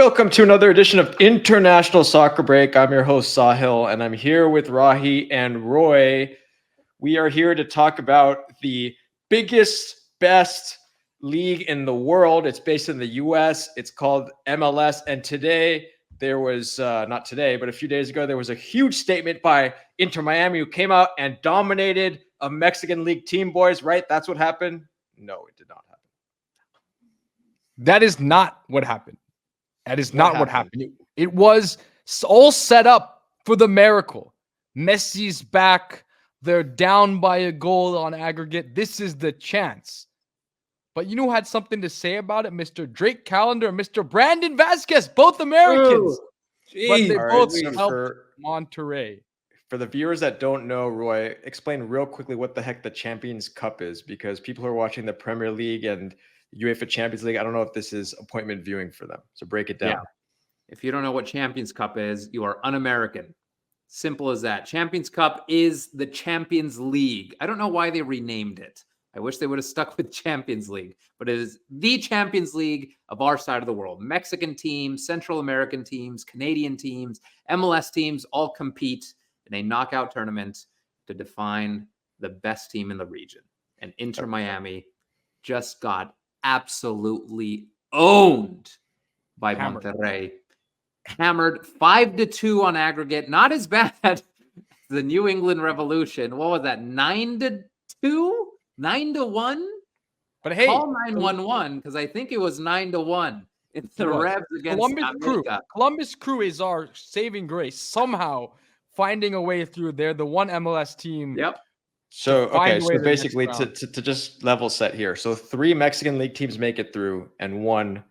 Welcome to another edition of International Soccer Break. I'm your host, Sahil, and I'm here with Rahi and Roy. We are here to talk about the biggest, best league in the world. It's based in the US. It's called MLS. And today, there was, not today, but a few days ago, there was a huge statement by Inter Miami who came out and dominated a Mexican league team, boys, right? That's what happened? No, it did not happen. That is not what happened. That is not what happened. It was all set up for the miracle. Messi's back. They're down by a goal on aggregate. This is the chance. But you know who had something to say about it? Mr. Drake Callender and Mr. Brandon Vasquez, both Americans. But they both helped Monterrey. For the viewers that don't know, Roy, explain real quickly what the heck the Champions Cup is, because people who are watching the Premier League and UEFA Champions League, I don't know if this is appointment viewing for them. So break it down. Yeah. If you don't know what Champions Cup is, you are un-American. Simple as that. Champions Cup is the Champions League. I don't know why they renamed it. I wish they would have stuck with Champions League, but it is the Champions League of our side of the world. Mexican teams, Central American teams, Canadian teams, MLS teams all compete in a knockout tournament to define the best team in the region. And Inter Miami just got absolutely owned by Monterrey. Hammered 5-2 on aggregate. Not as bad as the New England Revolution. What was that? 9-2? 9-1? But hey, call 911 because I think it was 9-1. It's the Revs against Columbus Crew. America. Columbus Crew is our saving grace. Somehow finding a way through. They're the one MLS team. Yep. So, okay, so basically to just level set here. So 3 Mexican league teams make it through, and one,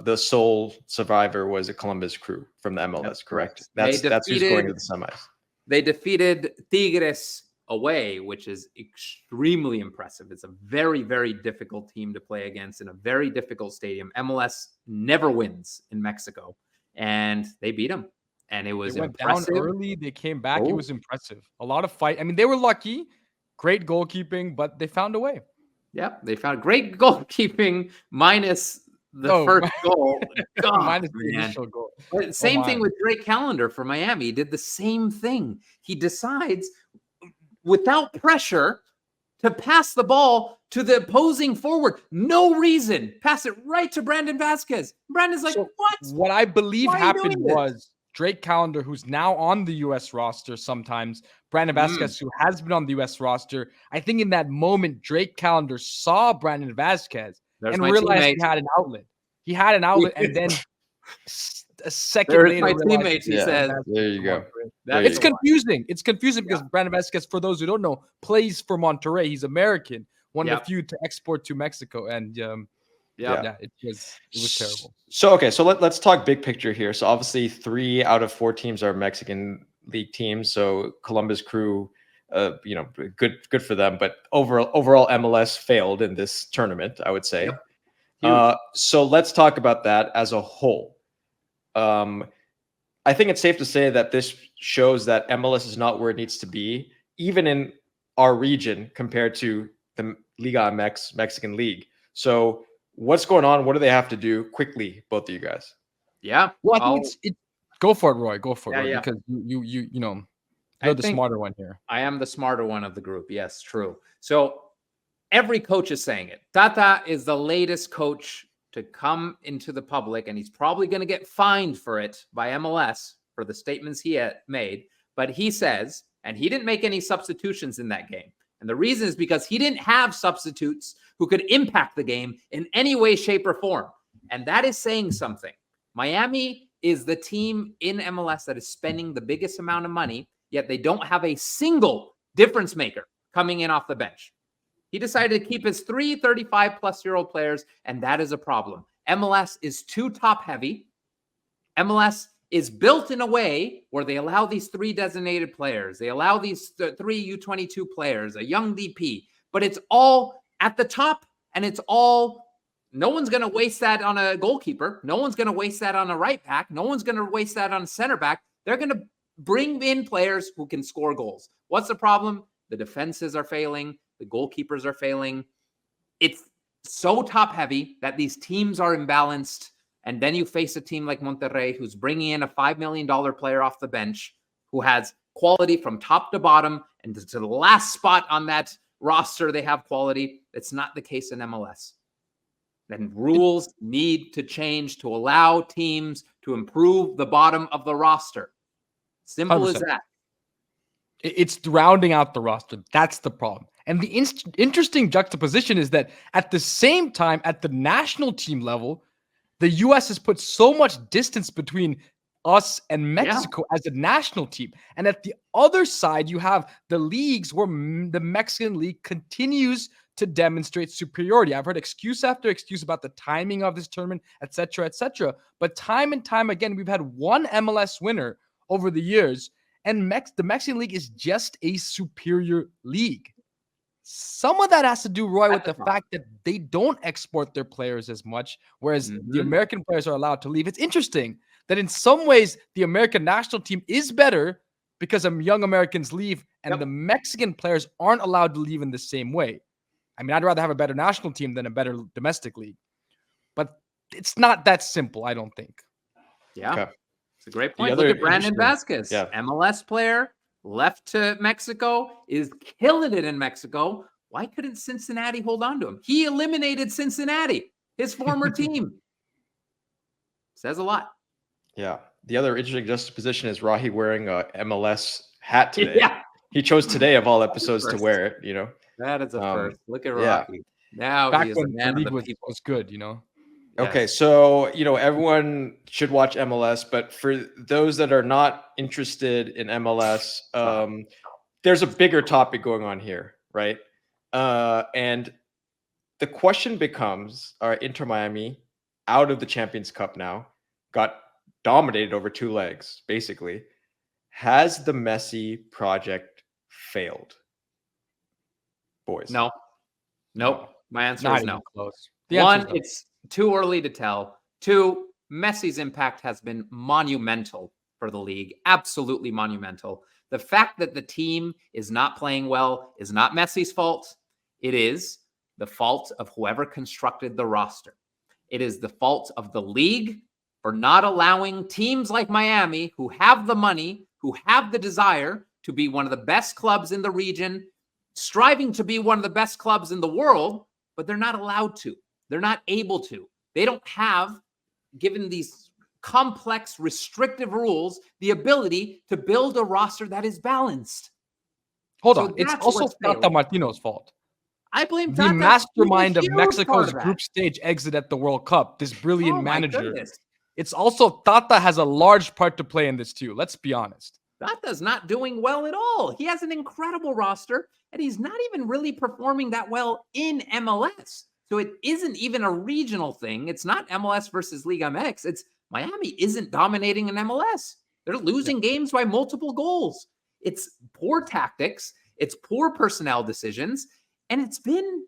the sole survivor, was a Columbus Crew from the MLS, correct? That's who's going to the semis. They defeated Tigres away, which is extremely impressive. It's a very, very difficult team to play against in a very difficult stadium. MLS never wins in Mexico, and they beat them. And it was impressive. Down early, they came back. It was impressive. A lot of fight. I mean, they were lucky. Great goalkeeping, but they found a way. Yep, they found great goalkeeping minus the first goal. God, minus the initial goal. But same thing with Drake Callender for Miami. He did the same thing. He decides, without pressure, to pass the ball to the opposing forward. No reason. Pass it right to Brandon Vasquez. Brandon's like, what? What I believe happened was Drake Callender, who's now on the U.S. roster sometimes, Brandon Vasquez, who has been on the U.S. roster. I think in that moment, Drake Callender saw Brandon Vasquez and realized he had an outlet. He had an outlet, and then a second later, my teammate, he said, there you go. It's confusing. It's confusing because Brandon Vasquez, for those who don't know, plays for Monterrey. He's American, one of the few to export to Mexico, and it was terrible. So okay, so let's talk big picture here. So obviously 3 out of 4 teams are Mexican league teams. So Columbus Crew, good for them. But overall MLS failed in this tournament, I would say. So let's talk about that as a whole. I think it's safe to say that this shows that MLS is not where it needs to be, even in our region compared to the Liga MX Mexican League. So what's going on? What do they have to do quickly, both of you guys? Yeah. Well, I think go for it, Roy. Go for it, Roy, because you're the smarter one here. I am the smarter one of the group. Yes, true. So every coach is saying it. Tata is the latest coach to come into the public, and he's probably going to get fined for it by MLS for the statements he had made. But he says, and he didn't make any substitutions in that game. And the reason is because he didn't have substitutes who could impact the game in any way, shape, or form. And that is saying something. Miami is the team in MLS that is spending the biggest amount of money, yet they don't have a single difference maker coming in off the bench. He decided to keep his 3 35-plus-year-old players, and that is a problem. MLS is too top-heavy. MLS is built in a way where they allow these 3 designated players. They allow these 3 U22 players, a young DP, but it's all at the top, and it's all no one's going to waste that on a goalkeeper. No one's going to waste that on a right back. No one's going to waste that on a center back. They're going to bring in players who can score goals. What's the problem? The defenses are failing. The goalkeepers are failing. It's so top heavy that these teams are imbalanced. And then you face a team like Monterrey, who's bringing in a $5 million player off the bench, who has quality from top to bottom, and to the last spot on that roster, they have quality. It's not the case in MLS. Then rules need to change to allow teams to improve the bottom of the roster. Simple 100%. as that. It's rounding out the roster. That's the problem. And the interesting juxtaposition is that at the same time, at the national team level, the U.S. has put so much distance between us and Mexico as a national team. And at the other side, you have the leagues where the Mexican league continues to demonstrate superiority. I've heard excuse after excuse about the timing of this tournament, et cetera, et cetera. But time and time again, we've had one MLS winner over the years, and the Mexican league is just a superior league. Some of that has to do, Roy, with the fact that they don't export their players as much, whereas the American players are allowed to leave. It's interesting that in some ways the American national team is better because young Americans leave, and the Mexican players aren't allowed to leave in the same way. I mean, I'd rather have a better national team than a better domestic league. But it's not that simple, I don't think. Yeah. Okay. It's a great point. Look at Brandon Vasquez, MLS player, left to Mexico, is killing it in Mexico. Why couldn't Cincinnati hold on to him? He eliminated Cincinnati, his former team. Says a lot. Yeah. The other interesting juxtaposition is Rahi wearing a MLS hat today. Yeah. He chose today of all episodes to wear it, you know. That is a first. Look at Rocky. Now back he is when a man the of the league people. was good, you know. Okay, so, you know, everyone should watch MLS, but for those that are not interested in MLS, there's a bigger topic going on here, right? And the question becomes, are Inter Miami out of the Champions Cup now, got dominated over two legs, basically. Has the Messi project failed? Boys. No. Nope. My answer Not is no. even close. One, it's too early to tell. Two, Messi's impact has been monumental for the league. Absolutely monumental. The fact that the team is not playing well is not Messi's fault. It is the fault of whoever constructed the roster. It is the fault of the league for not allowing teams like Miami, who have the money, who have the desire to be one of the best clubs in the region, striving to be one of the best clubs in the world, but they're not allowed to. They're not able to. They don't have, given these complex, restrictive rules, the ability to build a roster that is balanced. Hold on. It's also Tata Martino's fault. I blame the Tata. mastermind of Mexico's group stage exit at the World Cup, this brilliant manager. It's also Tata has a large part to play in this too. Let's be honest. Tata's not doing well at all. He has an incredible roster, and he's not even really performing that well in MLS. So it isn't even a regional thing. It's not MLS versus Liga MX. It's Miami isn't dominating in MLS. They're losing games by multiple goals. It's poor tactics. It's poor personnel decisions. And it's been,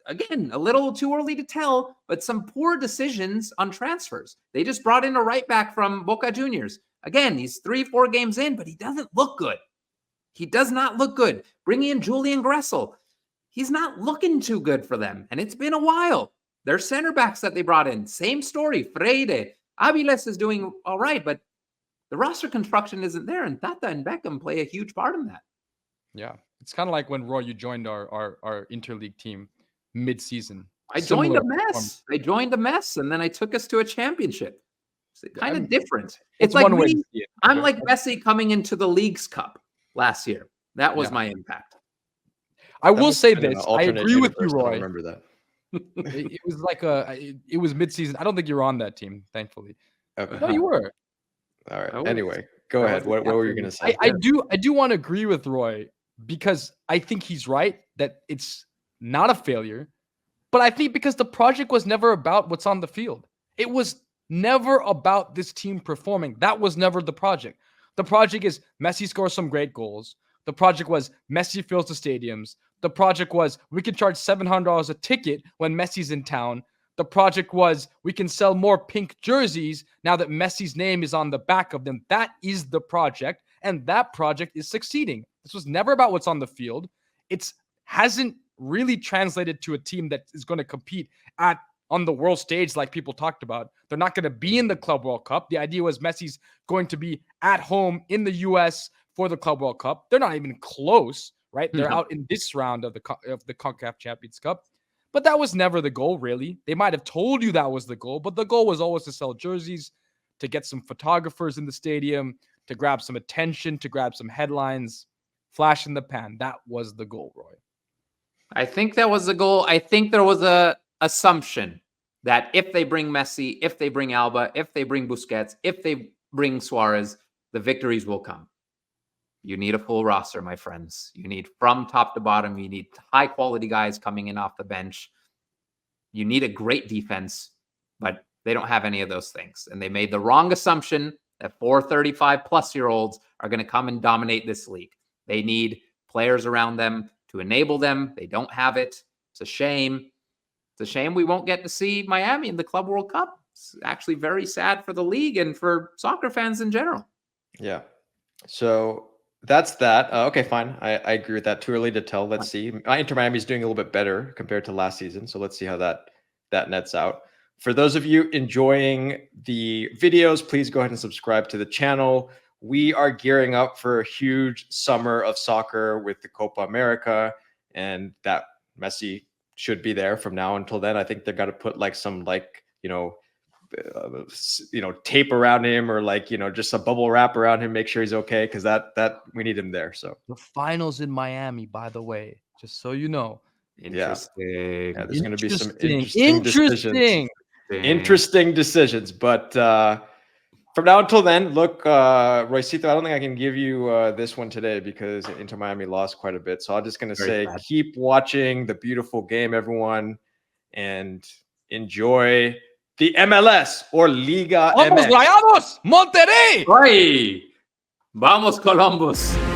again, a little too early to tell, but some poor decisions on transfers. They just brought in a right back from Boca Juniors. Again, he's 3-4 games in, but he doesn't look good. He does not look good. Bringing in Julian Gressel. He's not looking too good for them. And it's been a while. Their center backs that they brought in, same story. Freire. Aviles is doing all right, but the roster construction isn't there. And Tata and Beckham play a huge part in that. Yeah. It's kind of like when, Roy, you joined our interleague team mid-season. I joined a mess. I joined a mess, and then I took us to a championship. It's kind of different. It's like one way to see it. I'm like Messi coming into the Leagues Cup last year. That was my impact. I will say this. I agree with you, Roy. I remember that. It was like it was mid-season. I don't think you were on that team, thankfully. Okay. No, you were. All right. Anyway, go ahead. What were you going to say? I do want to agree with Roy because I think he's right that it's not a failure. But I think because the project was never about what's on the field. It was never about this team performing. That was never the project. The project is Messi scores some great goals. The project was Messi fills the stadiums. The project was we can charge $700 a ticket when Messi's in town. The project was we can sell more pink jerseys now that Messi's name is on the back of them. That is the project, and that project is succeeding. This was never about what's on the field. It hasn't really translated to a team that is going to compete at on the world stage like people talked about. They're not going to be in the Club World Cup. The idea was Messi's going to be at home in the US for the Club World Cup. They're not even close, right? They're out in this round of the CONCACAF Champions Cup. But that was never the goal, really. They might have told you that was the goal, but the goal was always to sell jerseys, to get some photographers in the stadium, to grab some attention, to grab some headlines. Flash in the pan. That was the goal, Roy. I think that was the goal. I think there was a assumption that if they bring Messi, if they bring Alba, if they bring Busquets, if they bring Suarez, the victories will come. You need a full roster, my friends. You need from top to bottom. You need high quality guys coming in off the bench. You need a great defense, but they don't have any of those things. And they made the wrong assumption that 435-plus-year-olds are going to come and dominate this league. They need players around them to enable them. They don't have it. It's a shame. It's a shame we won't get to see Miami in the Club World Cup. It's actually very sad for the league and for soccer fans in general. Yeah. So that's that. Okay, fine. I agree with that. Too early to tell. Let's see. Inter Miami is doing a little bit better compared to last season. So let's see how that nets out. For those of you enjoying the videos, please go ahead and subscribe to the channel. We are gearing up for a huge summer of soccer with the Copa America, and that Messi should be there from now until then. I think they've got to put like some tape around him, or just a bubble wrap around him, make sure he's okay, because that we need him there. So the finals in Miami, by the way, just so you know. Interesting. Yeah, there's going to be some interesting decisions. But from now until then, look, Roycito, I don't think I can give you this one today because Inter Miami lost quite a bit. So I'm just going to say, keep watching the beautiful game, everyone, and enjoy the MLS or Liga MX. ¡Vamos, Rayados! ¡Monterrey! ¡Ay! ¡Vamos, Columbus!